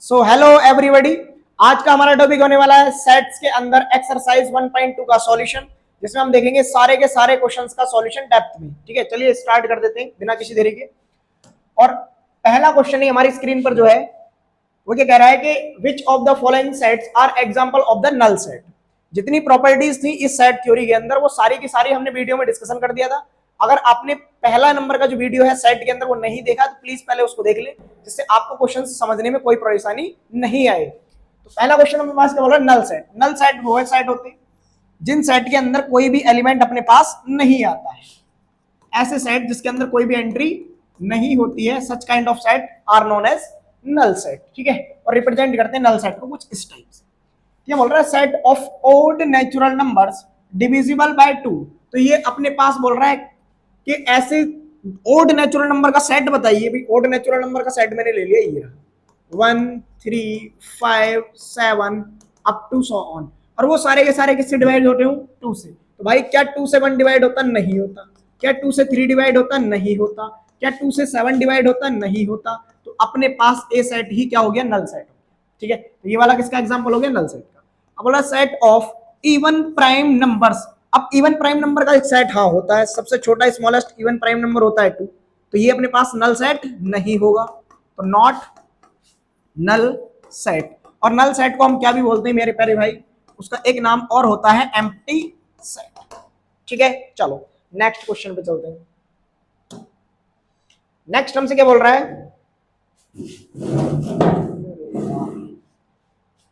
So hello everybody, आज का हमारा टॉपिक होने वाला है सेट्स के अंदर एक्सरसाइज 1.2 का सॉल्यूशन, जिसमें हम देखेंगे सारे के सारे क्वेश्चंस का सॉल्यूशन डेप्थ में। ठीक है, चलिए स्टार्ट कर देते हैं बिना किसी देरी के। और पहला क्वेश्चन ही हमारी स्क्रीन पर जो है वो क्या कह रहा है कि which of the following sets are example of the null set. जितनी प्रॉपर्टीज थी इस सेट थ्योरी के अंदर वो सारी की सारी हमने वीडियो में डिस्कशन कर दिया था। अगर आपने पहला नंबर का जो वीडियो है सेट के अंदर वो नहीं देखा तो प्लीज पहले उसको देख ले, जिससे आपको क्वेश्चन समझने में कोई परेशानी नहीं आए। तो पहला क्वेश्चन हमारे पास क्या बोल रहा है, नल सेट। नल सेट वो है सेट होते हैं जिन सेट के अंदर कोई भी एलिमेंट अपने पास नहीं आता है। ऐसे सेट जिसके अंदर कोई भी एंट्री नहीं होती है, such kind of set are known as null set. ठीक है, और रिप्रेजेंट करते हैं नल सेट को कुछ इस टाइप से। ये बोल रहा है set of odd natural numbers divisible by 2। तो ये अपने पास बोल रहा है कि ऐसे ओड नेचुरल नंबर का सेट बताइए। भी ओड नेचुरल नंबर का सेट मैंने ले लिया ये 1 3 5 7 अप टू सो ऑन, और वो सारे के सारे किससे डिवाइड होते हो, 2 से। तो भाई क्या 2 से 1 डिवाइड होता, नहीं होता। क्या 2 से 3 डिवाइड होता, नहीं होता। क्या 2 से 7 डिवाइड होता, नहीं होता। तो अपने पास ए सेट ही क्या हो गया, नल सेट। ठीक है, तो ये वाला किसका एग्जांपल हो गया, नल सेट का। अब बोला set of even prime numbers. अब इवन प्राइम नंबर का एक सेट हाँ होता है, सबसे छोटा स्मॉलेस्ट इवन प्राइम नंबर होता है 2। तो ये अपने पास नल सेट नहीं होगा, तो नॉट नल सेट। और नल सेट को हम क्या भी बोलते हैं मेरे प्यारे भाई, उसका एक नाम और होता है एम्प्टी सेट। ठीक है, चलो नेक्स्ट क्वेश्चन पे चलते हैं। नेक्स्ट हमसे क्या बोल रहा है,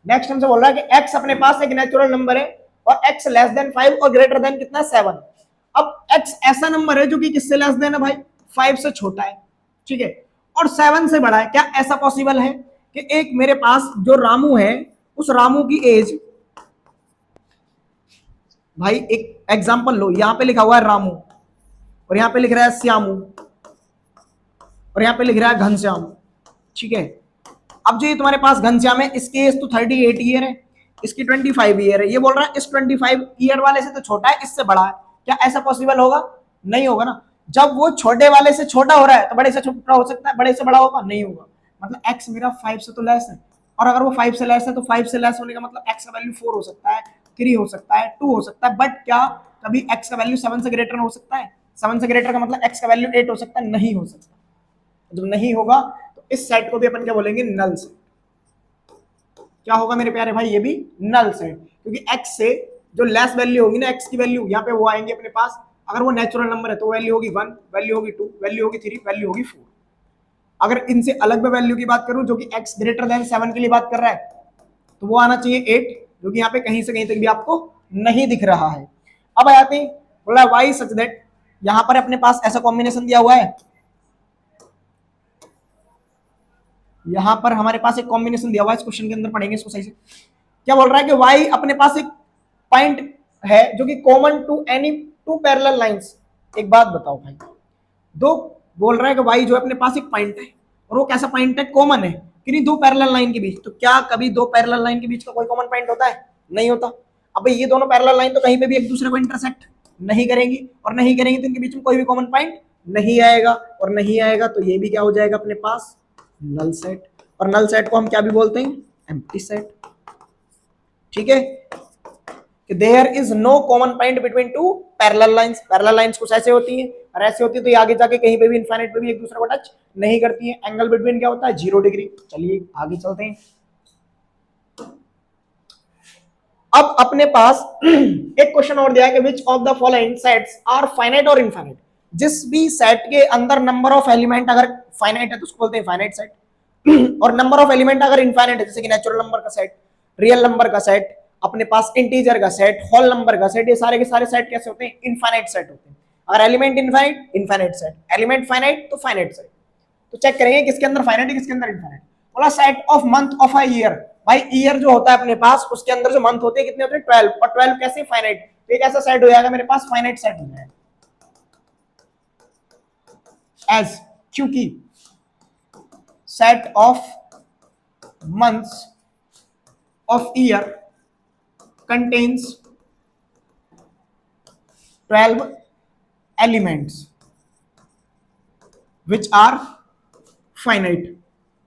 नेक्स्ट हमसे बोल रहा है कि x अपने पास एक नेचुरल नंबर है और x लेस देन 5 और ग्रेटर देन कितना 7। अब x ऐसा नंबर है जो कि किससे लेस देन है भाई, 5 से छोटा है। ठीक है, और 7 से बड़ा है। क्या ऐसा पॉसिबल है कि एक मेरे पास जो रामू है, उस रामू की एज, भाई एक एग्जांपल लो, यहां पे लिखा हुआ है रामू और यहां पे लिख रहा है श्यामू और यहां पे लिख रहा है घनश्याम। ठीक है, अब जो ये तुम्हारे पास घनश्याम है, इसकी एज तो 38 ईयर है, इसकी 25 ईयर है। ये बोल रहा है इस 25 ईयर वाले से तो छोटा है, इससे बड़ा है। क्या ऐसा पॉसिबल होगा, नहीं होगा ना। जब वो छोटे वाले से छोटा हो रहा है तो बड़े से छोटा हो सकता है, बड़े से बड़ा होगा, नहीं होगा। मतलब एक्स मेरा 5 से तो लेस है, और अगर वो 5 से लेस है तो 5 से लेस होने का मतलब एक्स का वैल्यू 4 हो सकता है, 3 हो सकता है, 2 हो सकता है। बट क्या कभी एक्स का वैल्यू 7 से ग्रेटर हो सकता है? 7 से ग्रेटर का मतलब एक्स का वैल्यू 8 हो सकता है, नहीं हो सकता। जब नहीं होगा तो इस सेट को भी अपन क्या बोलेंगे, नल सेट। क्या होगा मेरे प्यारे भाई, ये भी नल सेट, क्योंकि x से जो लेस वैल्यू होगी ना, x की वैल्यू यहाँ पे वो आएंगे अपने पास। अगर वो नेचुरल नंबर है तो वैल्यू होगी 1, वैल्यू होगी 2, वैल्यू होगी 3, वैल्यू होगी 4। अगर इनसे अलग में वैल्यू की बात करूं जो कि x ग्रेटर देन 7 के लिए बात कर रहा है, तो वो आना चाहिए 8, जो कि यहाँ पे कहीं से कहीं तक भी आपको नहीं दिख रहा है। अब आते हैं, बोला वाई सच दैट, यहाँ पर अपने पास ऐसा कॉम्बिनेशन दिया हुआ है, यहां पर हमारे पास एक कॉम्बिनेशन दिया हुआ है, इस क्वेश्चन के अंदर पढ़ेंगे इसको सही से। क्या बोल रहा है कि y अपने पास एक पॉइंट है जो कि common to any two parallel lines. एक बात बताओ भाई, दो, बोल रहा है कि y जो अपने पास एक पॉइंट है और वो कैसा पॉइंट है, कॉमन है कि नहीं दो पैरेलल लाइन के बीच। तो क्या कभी दो पैरेलल लाइन के बीच का कोई कॉमन पॉइंट होता है, नहीं होता। अब ये दोनों पैरेलल लाइन तो कहीं पे भी एक दूसरे को इंटरसेक्ट नहीं करेंगी, और नहीं करेंगी तो इनके बीच में कोई भी कॉमन पॉइंट नहीं आएगा, और नहीं आएगा तो ये भी क्या हो जाएगा अपने पास, नल सेट। और नल सेट को हम क्या भी बोलते हैं, एम्प्टी सेट। ठीक है, कि there is no common point between two parallel lines. Parallel lines कुछ ऐसे होती हैं और ऐसे होती है तो ये आगे जाके कहीं पे भी इनफाइनाइट पे भी एक दूसरे को टच नहीं करती है। एंगल बिटवीन क्या होता है, 0 डिग्री। चलिए आगे चलते हैं। अब अपने पास एक क्वेश्चन और दिया है कि which of the following sets are finite और इनफाइनाइट। जिस भी सेट के अंदर नंबर ऑफ एलिमेंट अगर फाइनाइट है तो उसको बोलते हैं फाइनाइट सेट, और नंबर ऑफ एलिमेंट अगर इनफाइनाइट है, जैसे कि नेचुरल नंबर का सेट, रियल नंबर का सेट, अपने पास इंटीजर का सेट, होल नंबर का सेट, ये सारे के सारे सेट कैसे होते हैं, इनफाइनाइट सेट होते हैं। अगर element infinite, infinite set, element finite तो फाइनाइट सेट। तो चेक करेंगे किसके अंदर फाइनाइट है किसके अंदर इनफाइनाइट। बोला set of month of a year. भाई ईयर जो होता है अपने पास उसके अंदर जो मंथ होते हैं कितने होते हैं, 12, और 12 कैसे फाइनाइट। तो एक ऐसा सेट हो जाएगा मेरे पास, फाइनाइट सेट हो जाएगा एज, क्योंकि set of months of year contains 12 elements which are finite।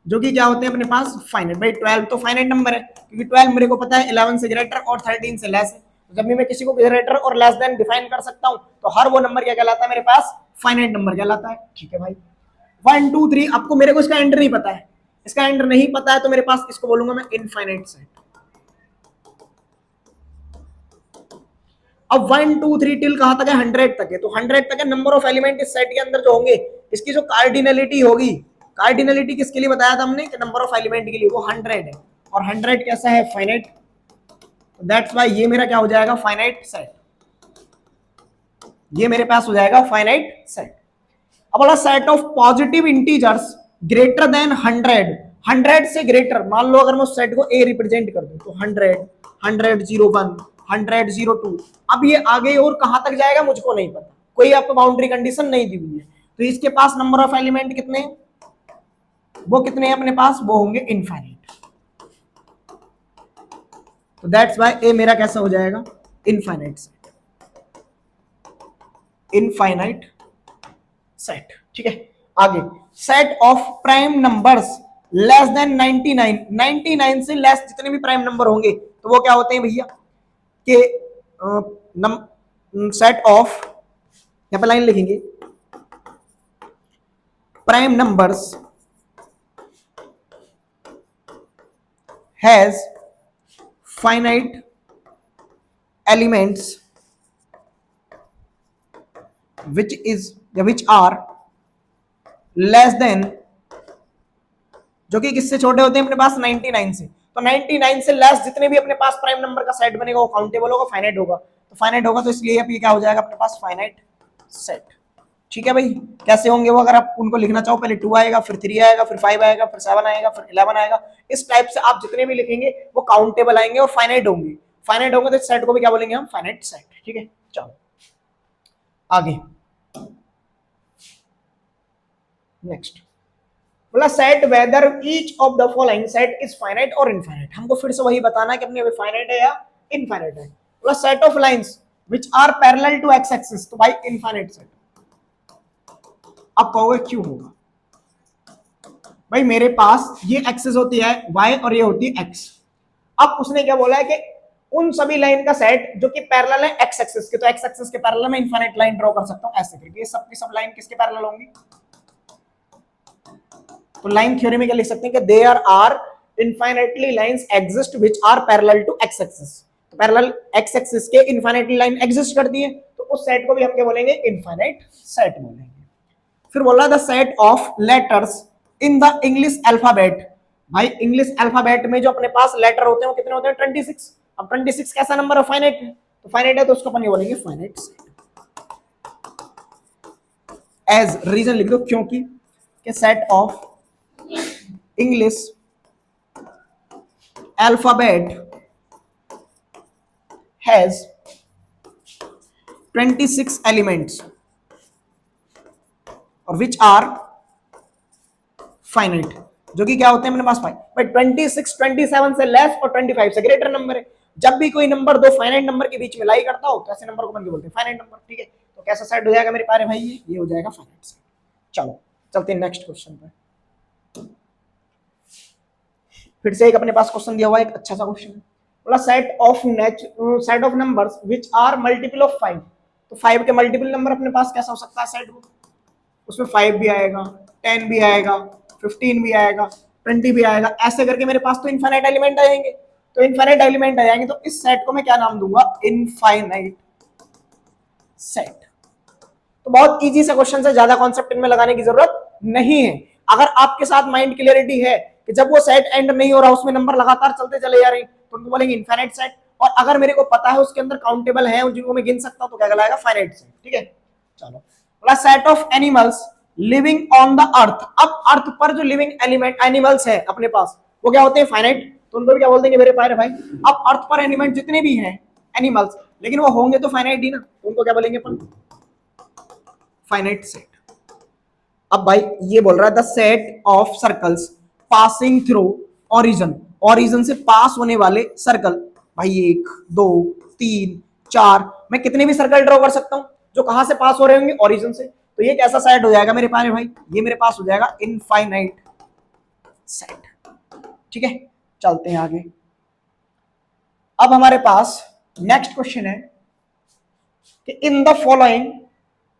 जो कि क्या होते हैं अपने पास फाइनाइट। भाई 12 तो फाइनाइट नंबर है, क्योंकि 12 मेरे को पता है 11 से ग्रेटर और 13 से लेस है। तो जब भी मैं किसी को ग्रेटर और लेस देन डिफाइन कर सकता हूं, तो हर वो नंबर क्या कहलाता है मेरे पास, फाइनाइट नंबर कहलाता है। ठीक है भाई, 1 2 3, आपको मेरे को इसका एंड नहीं पता है, इसका एंड नहीं पता है तो मेरे पास इसको बोलूंगा मैं इनफाइनाइट सेट। अब 1 2 3 टिल कहां तक है, 100 तक है, तो 100 तक है। नंबर ऑफ एलिमेंट इस सेट के अंदर जो होंगे, इसकी जो कार्डिनलिटी होगी, कार्डिनलिटी किसके लिए बताया था हमने कि नंबर ऑफ एलिमेंट के लिए, वो 100 है, और 100 कैसा है, फाइनाइट। दैट्स वाई ये मेरा क्या हो जाएगा, फाइनाइट सेट। ये मेरे पास हो जाएगा फाइनाइट सेट। अब बोला set of positive integers greater than 100, 100 से ग्रेटर, मान लो अगर मैं उस सेट को ए रिप्रेजेंट कर दूं, तो 100 100 01 100 02, अब ये आगे और कहां तक जाएगा मुझको नहीं पता, कोई आपको बाउंड्री कंडीशन नहीं दी हुई है। तो इसके पास नंबर ऑफ एलिमेंट कितने, वो कितने हैं अपने पास, वो होंगे इनफाइनाइट। तो दैट्स वाई ए मेरा कैसा हो जाएगा, इनफाइनाइट सेट, इनफाइनाइट सेट। ठीक है, आगे set of prime numbers less than 99, 99 से लेस जितने भी प्राइम नंबर होंगे तो वो क्या होते हैं भैया, कि सेट ऑफ, यहां पे लाइन लिखेंगे, prime numbers has finite elements which are less than, जो कि किससे छोटे होते हैं अपने पास, 99 से। तो 99 से लेस जितने भी अपने पास प्राइम नंबर का सेट बनेगा वो काउंटेबल होगा, फाइनाइट होगा। तो फाइनाइट होगा तो इसलिए अब ये क्या हो जाएगा अपने पास, फाइनाइट सेट। ठीक है भाई, कैसे होंगे वो, अगर आप उनको लिखना चाहो, पहले 2 आएगा, फिर 3 आएगा, फिर 5 आएगा, फिर 7 आएगा, फिर 11 आएगा। इस टाइप से आप जितने भी लिखेंगे वो काउंटेबल आएंगे और फाइनाइट होंगे। फाइनाइट होंगे तो इस सेट को भी क्या बोलेंगे हम, फाइनाइट सेट। ठीक है, चलो आगे नेक्स्ट, बोला set whether each of the following set is finite और इनफाइनाइट। हमको फिर से वही बताना है कि अपने फाइनाइट है या इनफाइनाइट है। बोला set of lines which are parallel to X axis, तो भाई इनफाइनाइट सेट। अब कहोगे क्यों होगा, भाई मेरे पास ये एक्सिस होती है y और ये होती है x। अब उसने क्या बोला है कि उन सभी लाइन का सेट जो कि पैरेलल है एक्स एक्सिस के, तो एक्स एक्सिस के पैरेलल में इनफाइनाइट लाइन ड्रॉ कर सकता हूं ऐसे करके। ये सब की सब लाइन किसके पैरेलल होंगी, तो लाइन थ्योरी में क्या लिख सकते हैं कि there are infinitely lines exist which are parallel to X axis. तो पैरेलल एक्स एक्सिस के इनफाइनाइटली लाइन एग्जिस्ट करती है, तो उस सेट को भी हम क्या बोलेंगे, इनफाइनाइट सेट बोलेंगे। फिर बोला the set of letters in the English alphabet. भाई इंग्लिश अल्फाबेट में जो अपने पास लेटर होते हैं वो कितने होते हैं, 26। अब 26 कैसा नंबर है, फाइनाइट है, तो फाइनाइट है तो उसको अपन ये बोलेंगे फाइनाइट सेट। एज रीजन लिख दो, क्योंकि के set of English alphabet has 26 elements और विच आर फाइनाइट, जो कि क्या होते हैं अपने पास फाइव। बट 26 27 से लेस और 25 से ग्रेटर नंबर है। जब भी कोई नंबर दो फाइनाइट नंबर के बीच में लाई करता हो तो ऐसे नंबर को अपन बोलते हैं फाइनाइट नंबर। ठीक है, तो कैसा सेट हो जाएगा मेरे प्यारे भाई, ये हो जाएगा फाइनाइट सेट। चलो चलते हैं नेक्स्ट क्वेश्चन पर। फिर से एक अपने पास क्वेश्चन दिया हुआ है, एक अच्छा सा क्वेश्चन बोला set of numbers which are multiple of 5। तो 5 के मल्टीपल नंबर अपने पास कैसा हो सकता है सेट को, उसमें 5 भी आएगा, 10 भी आएगा, 15 भी आएगा, 20 भी आएगा, ऐसे करके मेरे पास तो इनफाइनाइट एलिमेंट आ जाएंगे। तो इनफाइनाइट एलिमेंट आ जाएंगे तो इस सेट को मैं क्या नाम दूंगा, इनफाइनाइट सेट। तो बहुत इजी सा क्वेश्चन है, ज्यादा कॉन्सेप्ट इनमें लगाने की जरूरत नहीं है। अगर आपके साथ माइंड क्लियरिटी है कि जब वो सेट एंड नहीं हो रहा, उसमें नंबर लगातार चलते चले जा रहे हैं, तो उनको बोलेंगे इनफाइनाइट सेट। और अगर मेरे को पता है उसके अंदर काउंटेबल है जिनको मैं गिन सकता हूं, तो क्या कहलाएगा, फाइनाइट सेट। ठीक है, चलो बोला set of animals living on the earth. अब अर्थ पर जो लिविंग एलिमेंट एनिमल्स है अपने पास वो क्या होते हैं, फाइनाइट। तो उनको भी क्या बोल देंगे मेरे प्यारे भाई, अब अर्थ पर एलिमेंट जितने भी हैं एनिमल्स, लेकिन वो होंगे तो फाइनाइट ही ना, उनको क्या बोलेंगे अपन, फाइनाइट सेट। अब भाई ये बोल रहा है the set of circles passing through origin, origin से पास होने वाले सर्कल। भाई 1 2 3 4, मैं कितने भी सर्कल ड्रॉ कर सकता हूं जो कहां से पास हो रहे होंगे, ओरिजिन से। तो ये कैसा सेट हो जाएगा मेरे प्यारे भाई, ये मेरे पास हो जाएगा इनफाइनाइट सेट। ठीक है, चलते हैं आगे। अब हमारे पास नेक्स्ट क्वेश्चन है कि in the following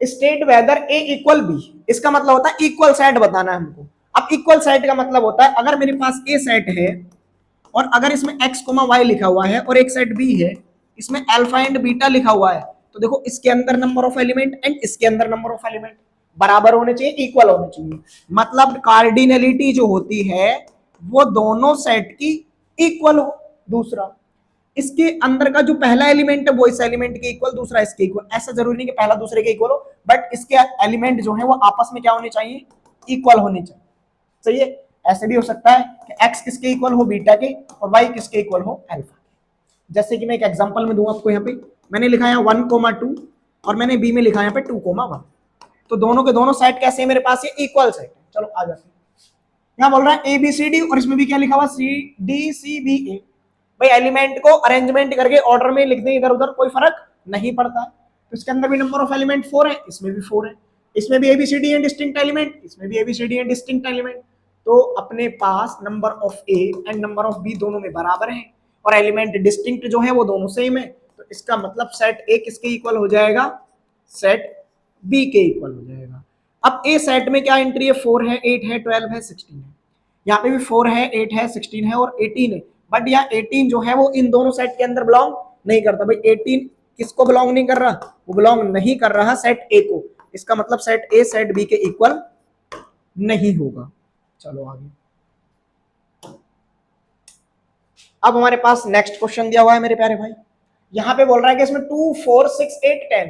state whether A equal B. इसका मतलब होता है इक्वल सेट बताना है हमको। अब इक्वल सेट का मतलब होता है अगर मेरे पास ए सेट है और अगर इसमें एक्स कोमा वाई लिखा हुआ है और एक सेट बी है, इसमें अल्फा एंड बीटा लिखा हुआ है, तो देखो इसके अंदर नंबर ऑफ एलिमेंट एंड इसके अंदर नंबर ऑफ एलिमेंट बराबर होने चाहिए, इक्वल होने चाहिए। मतलब कार्डिनलिटी जो होती है वो दोनों सेट की इक्वल हो। दूसरा, इसके अंदर का जो पहला एलिमेंट है वो इस एलिमेंट के इक्वल, दूसरा इसके इक्वल। ऐसा जरूरी नहीं कि पहला दूसरे के इक्वल हो, बट इसके एलिमेंट जो है वो आपस में क्या होने चाहिए, इक्वल होने चाहिए। सही है। ऐसे भी हो सकता है कि x किसके इक्वल हो, बीटा के, और y किसके इक्वल हो, अल्फा के। जैसे कि मैं एक एग्जांपल में दूं आपको, यहाँ पे मैंने लिखा है 1,2 और मैंने b में लिखा है यहाँ पे 2,1। तो दोनों के दोनों सेट कैसे है मेरे पास, ये इक्वल सेट है। चलो आ जाते हैं। यहाँ बोल रहा है ABCD और इसमें भी क्या लिखा हुआ CDCBA। भाई एलिमेंट को अरेंजमेंट करके ऑर्डर में लिख दें इधर उधर, कोई फर्क नहीं पड़ता है। तो इसके अंदर भी नंबर ऑफ एलिमेंट 4 है, इसमें भी 4 है। इसमें भी ABCD एंड डिस्टिंक्ट एलिमेंट, इसमें भी ABCD एंड डिस्टिंक्ट एलिमेंट। तो अपने पास number of A and number of B दोनों में बराबर है और एलिमेंट डिस्टिंक्ट जो है वो दोनों सेम है। तो इसका मतलब सेट ए किसके इक्वल हो जाएगा, सेट बी के इक्वल हो जाएगा। अब ए सेट में क्या एंट्री है, 4 है, 8 है, 12 है, 16 है। यहाँ पे भी 4 है, 8 है, 16 है और 18 है। बट यहाँ 18 जो है वो इन दोनों सेट के अंदर बिलोंग नहीं करता। भाई 18 किसको बिलोंग नहीं कर रहा, वो बिलोंग नहीं कर रहा सेट ए को। इसका मतलब सेट ए सेट बी के इक्वल नहीं होगा। चलो आगे। अब हमारे पास नेक्स्ट क्वेश्चन दिया हुआ है मेरे प्यारे भाई। यहां पे बोल रहा है कि इसमें 2, 4, 6, 8, 10।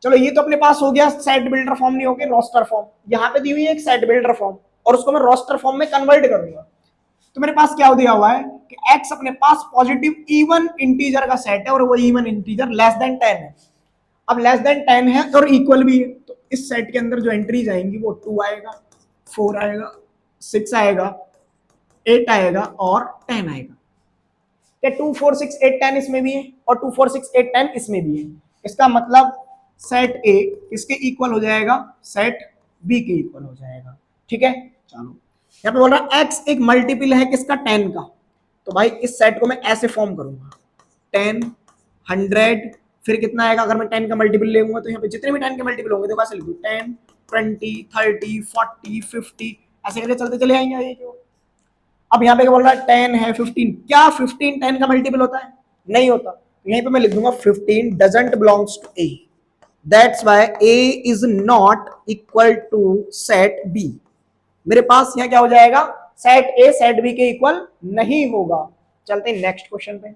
चलो ये तो अपने पास हो गया सेट बिल्डर फॉर्म, नहीं हो गया रोस्टर फॉर्म। यहां पे दी हुई है एक सेट बिल्डर फॉर्म और उसको मैं रोस्टर फॉर्म में कन्वर्ट करूंगा। तो मेरे पास क्या दिया हुआ है कि x अपने पास पॉजिटिव इवन इंटीजर का सेट है और वो इवन इंटीजर लेस देन 10 है। अब लेस देन 10 है और इक्वल भी है, तो इस सेट के अंदर जो एंट्रीज आएंगी वो 2 आएगा, 4 आएगा, 6 आएगा, 8 आएगा और 10 आएगा। क्या 2, 4, 6, 8, 10 इसमें भी है और 2, 4, 6, 8, 10 इसमें भी है। इसका मतलब सेट ए किसके इक्वल हो जाएगा, सेट बी के इक्वल हो जाएगा। ठीक है, चलो यहाँ पे बोल रहा है x एक मल्टीपल है किसका, 10 का। तो भाई इस सेट को मैं ऐसे फॉर्म करूंगा 10, 100, फिर कितना आएगा अगर मैं 10 का मल्टीपल लेऊंगा, तो यहाँ पे जितने भी 10 के मल्टीपल होंगे देखो ऐसे लिखूं 10, 20, 30, 40, 50, ऐसे करके चलते चले आएंगे ये जो। अब यहाँ पे क्या बोल रहा है 10 है, 15। क्या 15 10 का मल्टीपल होता है, नहीं होता। तो यहीं पे मैं लिख दूंगा 15 doesn't belongs to A, that's why A is not equal to set B. मेरे पास यहाँ क्या हो जाएगा, सेट ए सेट बी के इक्वल नहीं होगा। चलते हैं नेक्स्ट क्वेश्चन पे।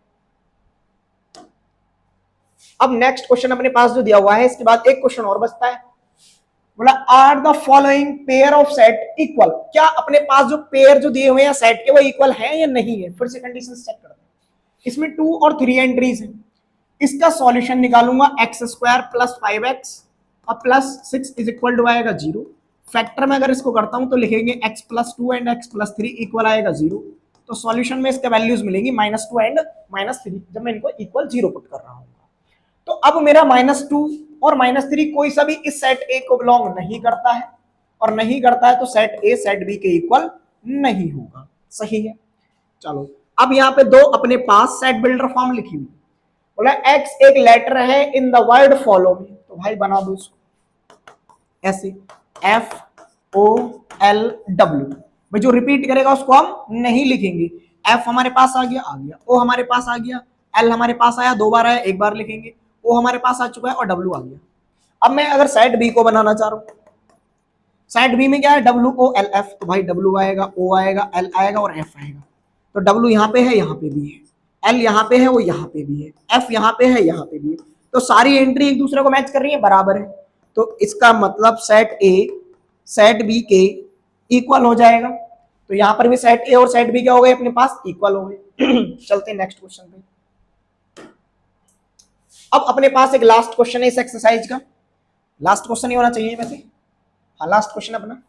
अब नेक्स्ट क्वेश्चन अपने पास जो दिया हुआ है इसके बाद एक क्वेश्चन और बचता है। बोला are the following pair of set equal. क्या अपने पास जो पेयर जो दिए हुए हैं सेट के वो इक्वल है या नहीं है। फिर से कंडीशन चेक करते हैं। इसमें 2 और 3 एंट्रीज है। इसका सॉल्यूशन निकालूंगा x² प्लस 5x और प्लस 6 इज इक्वल टू आएगा 0। फैक्टर में अगर इसको करता हूं तो लिखेंगे x+2 एंड x+3 इक्वल आएगा 0। तो सॉल्यूशन में इसके वैल्यूज मिलेंगी -2 एंड -3 जब मैं इनको इक्वल 0 पुट कर रहा हूँ। तो अब मेरा -2 और -3 कोई सा भी इस सेट ए को बिलोंग नहीं करता है और नहीं करता है तो सेट ए सेट बी के इक्वल नहीं होगा। सही है। चलो अब यहाँ पे दो अपने पास सेट बिल्डर फॉर्म लिखी हुई। बोला एक्स एक लेटर है इन द वर्ड फॉलो में, तो भाई बना दो इसको ऐसे FOLW। भाई जो रिपीट करेगा उसको हम नहीं लिखेंगे। F हमारे पास आ गया, O हमारे पास आ गया, L हमारे पास आया, 2 बार आया, 1 बार लिखेंगे, O हमारे पास आ चुका है और W आ गया। अब मैं अगर सेट बी को बनाना चाह रहा हूं, सेट बी में क्या है WOLF, तो भाई W आएगा, O आएगा, L आएगा और F आएगा। तो W यहाँ पे है, यहाँ पे भी है, L यहाँ पे है, वो यहाँ पे भी है, F यहाँ पे है, यहाँ पे भी है। तो सारी एंट्री एक दूसरे को मैच कर रही है, बराबर है। तो इसका मतलब सेट ए सेट बी के इक्वल हो जाएगा। तो यहां पर भी सेट ए और सेट बी क्या हो गए अपने पास, इक्वल हो गए। चलते हैं नेक्स्ट क्वेश्चन पे। अब अपने पास एक लास्ट क्वेश्चन है इस एक्सरसाइज का। लास्ट क्वेश्चन ही होना चाहिए वैसे। हाँ लास्ट क्वेश्चन अपना।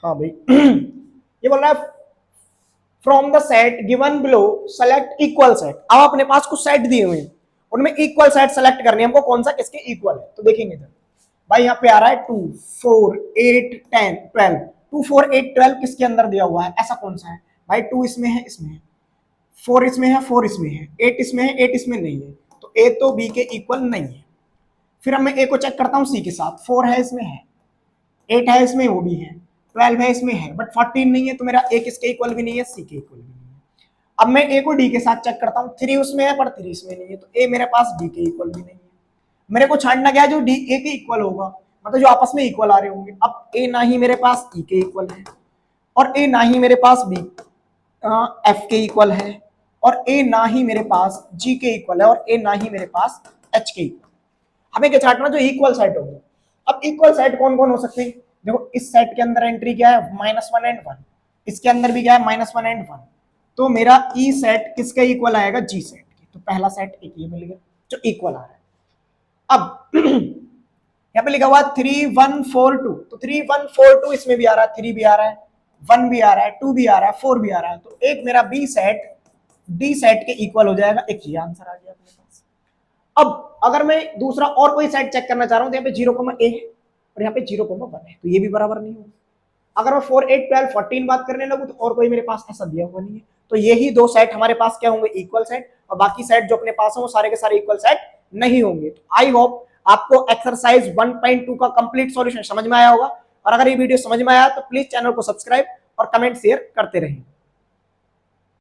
हाँ भाई ये बोल रहा है from the set given below select equal set. अब अपने पास कुछ सेट दिए हुए हैं, उनमें इक्वल सेट सेलेक्ट करने हमको, कौन सा किसके इक्वल है। तो देखेंगे भाई यहाँ पे आ रहा है 2, 4, 8, 10, 12। 2 4 8 12 किसके अंदर दिया हुआ है, ऐसा कौन सा है भाई? 2 इसमें है, इसमें है, 4 इसमें है, 4 इसमें है, 8 इसमें है, 8 इसमें नहीं है, तो ए तो बी के इक्वल नहीं है। फिर अब मैं ए को चेक करता हूँ सी के साथ, 4 है इसमें है, 8 है इसमें, वो भी है, 12 है इसमें है, बट 14 नहीं है, तो मेरा ए किसके इक्वल भी नहीं है, सी के इक्वल भी नहीं है। अब मैं ए को डी के साथ चेक करता हूँ, 3 उसमें है पर 3 इसमें नहीं है, तो ए मेरे पास डी के इक्वल भी नहीं है। मेरे को छांटना क्या है, जो डी ए के इक्वल होगा, मतलब जो आपस में इक्वल आ रहे होंगे। अब ए ना ही मेरे पास ई के इक्वल है, और ए ना ही मेरे पास बी एफ के इक्वल है, और ए ना ही मेरे पास जी के इक्वल है, और ए ना ही मेरे पास एच के इक्वल। हमें क्या छांटना, जो इक्वल सेट होंगे। अब इक्वल सेट कौन कौन हो सकते हैं? देखो इस सेट के अंदर एंट्री क्या है, -1 एंड 1, इसके अंदर भी क्या है, -1 एंड 1, तो मेरा ई सेट किसका इक्वल आएगा, जी सेट के। तो पहला सेट एक ये मिल गया जो इक्वल आ रहा है। अब यहाँ पे लिखा हुआ 3 1 4 2, तो 3 1 4 2 इसमें भी आ रहा है, 3 भी आ रहा है, 1 भी आ रहा है, 2 भी आ रहा है, 4 भी आ रहा है, तो एक मेरा बी सेट डी सेट के इक्वल हो जाएगा। एक ये आंसर आ गया अपने पास। अब अगर मैं दूसरा और कोई सेट चेक करना चाह रहा हूं, तो यहाँ पे 0,a है और यहाँ पे 0,1 है, तो ये भी बराबर नहीं होगा। अगर मैं 4 8 12 14 बात करने लगूं, तो और कोई मेरे पास ऐसा दिया हुआ नहीं है, तो यही दो सेट हमारे पास क्या होंगे, इक्वल सेट, और बाकी सेट जो अपने पास है वो सारे के सारे इक्वल सेट नहीं होंगे। तो आई होप आपको एक्सरसाइज 1.2 का कंप्लीट सॉल्यूशन समझ में आया होगा, और अगर ये वीडियो समझ में आया तो प्लीज चैनल को सब्सक्राइब और कमेंट शेयर करते रहें।